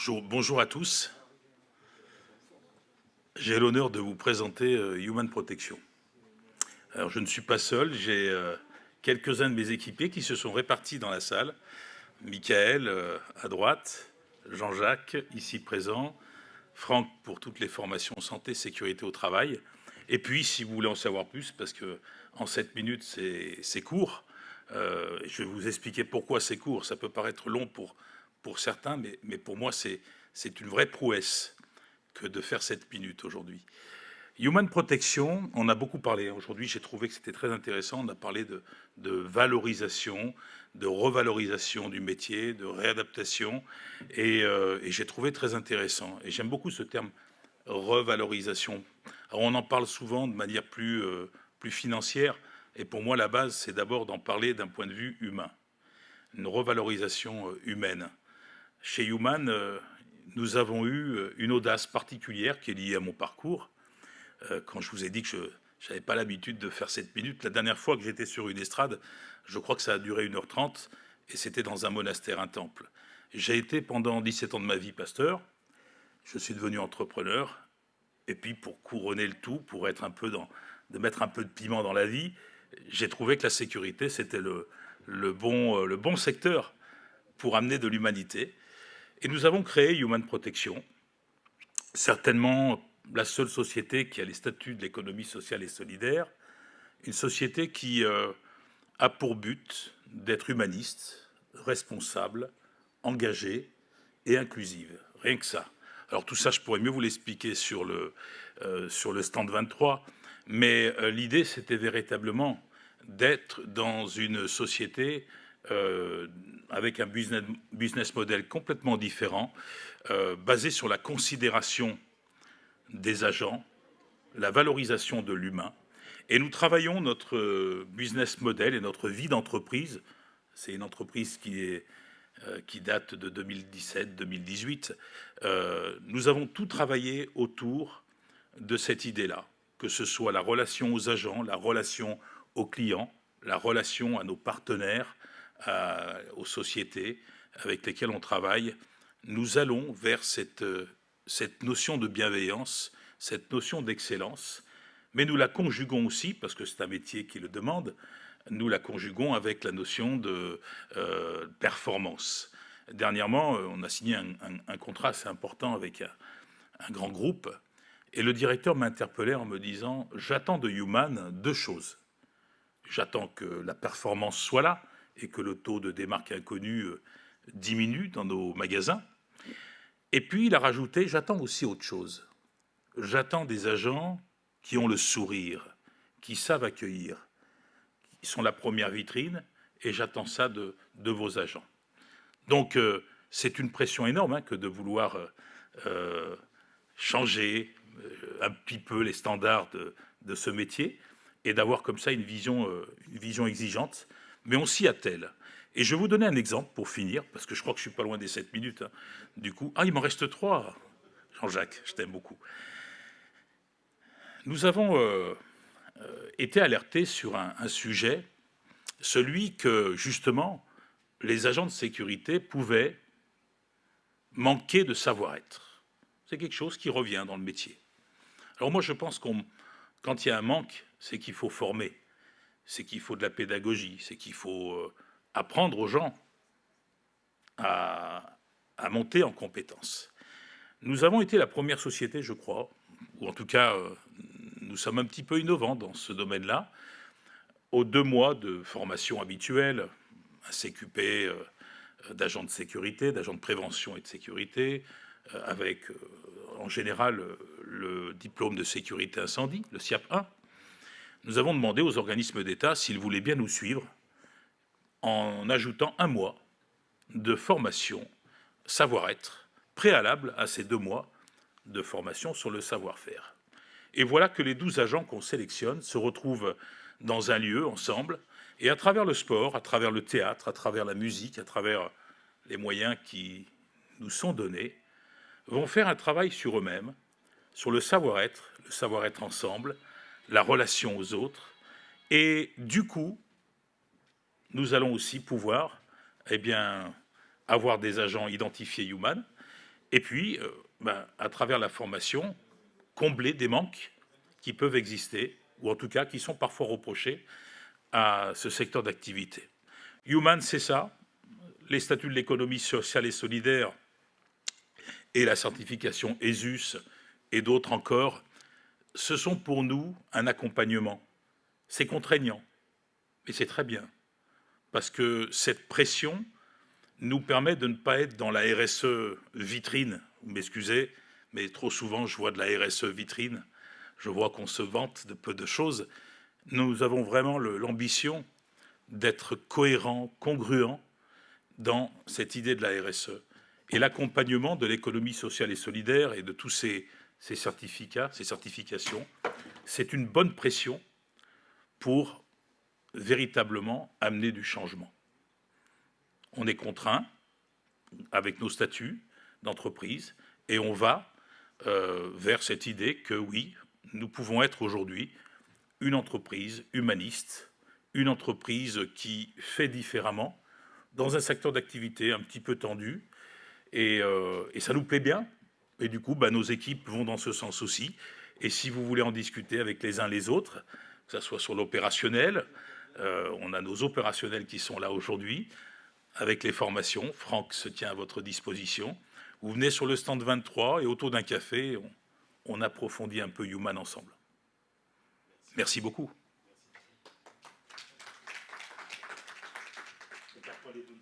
Bonjour à tous. J'ai l'honneur de vous présenter Human Protection. Alors je ne suis pas seul, j'ai quelques-uns de mes équipiers qui se sont répartis dans la salle. Michael à droite, Jean-Jacques ici présent, Franck pour toutes les formations santé, sécurité au travail. Et puis si vous voulez en savoir plus, parce que en 7 minutes c'est court, je vais vous expliquer pourquoi c'est court. Ça peut paraître long pour certains, mais pour moi c'est une vraie prouesse que de faire 7 minutes aujourd'hui. Human Protection, on a beaucoup parlé. Aujourd'hui, j'ai trouvé que c'était très intéressant. On a parlé de valorisation, de revalorisation du métier, de réadaptation. Et j'ai trouvé très intéressant. Et j'aime beaucoup ce terme revalorisation. Alors, on en parle souvent de manière plus financière. Et pour moi, la base, c'est d'abord d'en parler d'un point de vue humain. Une revalorisation humaine. Chez Human, nous avons eu une audace particulière qui est liée à mon parcours. Quand je vous ai dit que je n'avais pas l'habitude de faire 7 minutes, la dernière fois que j'étais sur une estrade, je crois que ça a duré 1h30, et c'était dans un monastère, un temple. J'ai été pendant 17 ans de ma vie pasteur, je suis devenu entrepreneur, et puis pour couronner le tout, pour être de mettre un peu de piment dans la vie, j'ai trouvé que la sécurité, c'était le bon secteur pour amener de l'humanité. Et nous avons créé Human Protection, certainement la seule société qui a les statuts de l'économie sociale et solidaire, une société qui a pour but d'être humaniste, responsable, engagée et inclusive. Rien que ça. Alors tout ça, je pourrais mieux vous l'expliquer sur le stand 23, mais l'idée, c'était véritablement d'être dans une société avec un business model complètement différent, basé sur la considération des agents, la valorisation de l'humain. Et nous travaillons notre business model et notre vie d'entreprise. C'est une entreprise qui date de 2017-2018. Nous avons tout travaillé autour de cette idée-là, que ce soit la relation aux agents, la relation aux clients, la relation à nos partenaires, aux sociétés avec lesquelles on travaille. Nous allons vers cette notion de bienveillance, cette notion d'excellence, mais nous la conjuguons aussi, parce que c'est un métier qui le demande, nous la conjuguons avec la notion de performance. Dernièrement, on a signé un contrat assez important avec un grand groupe, et le directeur m'a interpellé en me disant « J'attends de Human deux choses. J'attends que la performance soit là et que le taux de démarque inconnu diminue dans nos magasins. Et puis il a rajouté, j'attends aussi autre chose. J'attends des agents qui ont le sourire, qui savent accueillir, qui sont la première vitrine, et j'attends ça de vos agents. » Donc c'est une pression énorme que de vouloir changer un petit peu les standards de ce métier et d'avoir comme ça une vision exigeante, mais on s'y attelle. Et je vais vous donner un exemple pour finir, parce que je crois que je suis pas loin des 7 minutes. Du coup, il m'en reste 3. Jean-Jacques, je t'aime beaucoup. Nous avons été alertés sur un sujet, celui que justement les agents de sécurité pouvaient manquer de savoir-être. C'est quelque chose qui revient dans le métier. Alors moi, je pense quand il y a un manque, c'est qu'il faut former, c'est qu'il faut de la pédagogie, c'est qu'il faut apprendre aux gens à monter en compétences. Nous avons été la première société, je crois, ou en tout cas, nous sommes un petit peu innovants dans ce domaine-là. Aux 2 mois de formation habituelle, un CQP d'agents de sécurité, d'agents de prévention et de sécurité, avec en général le diplôme de sécurité incendie, le SIAP 1, nous avons demandé aux organismes d'État s'ils voulaient bien nous suivre en ajoutant 1 mois de formation savoir-être préalable à ces 2 mois de formation sur le savoir-faire. Et voilà que les 12 agents qu'on sélectionne se retrouvent dans un lieu ensemble, et à travers le sport, à travers le théâtre, à travers la musique, à travers les moyens qui nous sont donnés, vont faire un travail sur eux-mêmes, sur le savoir-être ensemble, la relation aux autres, et du coup, nous allons aussi pouvoir avoir des agents identifiés Human, Et puis, à travers la formation, combler des manques qui peuvent exister, ou en tout cas qui sont parfois reprochés à ce secteur d'activité. Human, c'est ça. Les statuts de l'économie sociale et solidaire et la certification ESUS et d'autres encore, ce sont pour nous un accompagnement. C'est contraignant, mais c'est très bien, parce que cette pression nous permet de ne pas être dans la RSE vitrine. Vous m'excusez, mais trop souvent je vois de la RSE vitrine, je vois qu'on se vante de peu de choses. Nous avons vraiment l'ambition d'être cohérent, congruent dans cette idée de la RSE. Et l'accompagnement de l'économie sociale et solidaire et de tous ces certificats, ces certifications, c'est une bonne pression pour véritablement amener du changement. On est contraint avec nos statuts d'entreprise et on va vers cette idée que oui, nous pouvons être aujourd'hui une entreprise humaniste, une entreprise qui fait différemment dans un secteur d'activité un petit peu tendu et ça nous plaît bien. Et du coup, nos équipes vont dans ce sens aussi. Et si vous voulez en discuter avec les uns les autres, que ce soit sur l'opérationnel, on a nos opérationnels qui sont là aujourd'hui, avec les formations. Franck se tient à votre disposition. Vous venez sur le stand 23 et autour d'un café, on approfondit un peu Human ensemble. Merci beaucoup.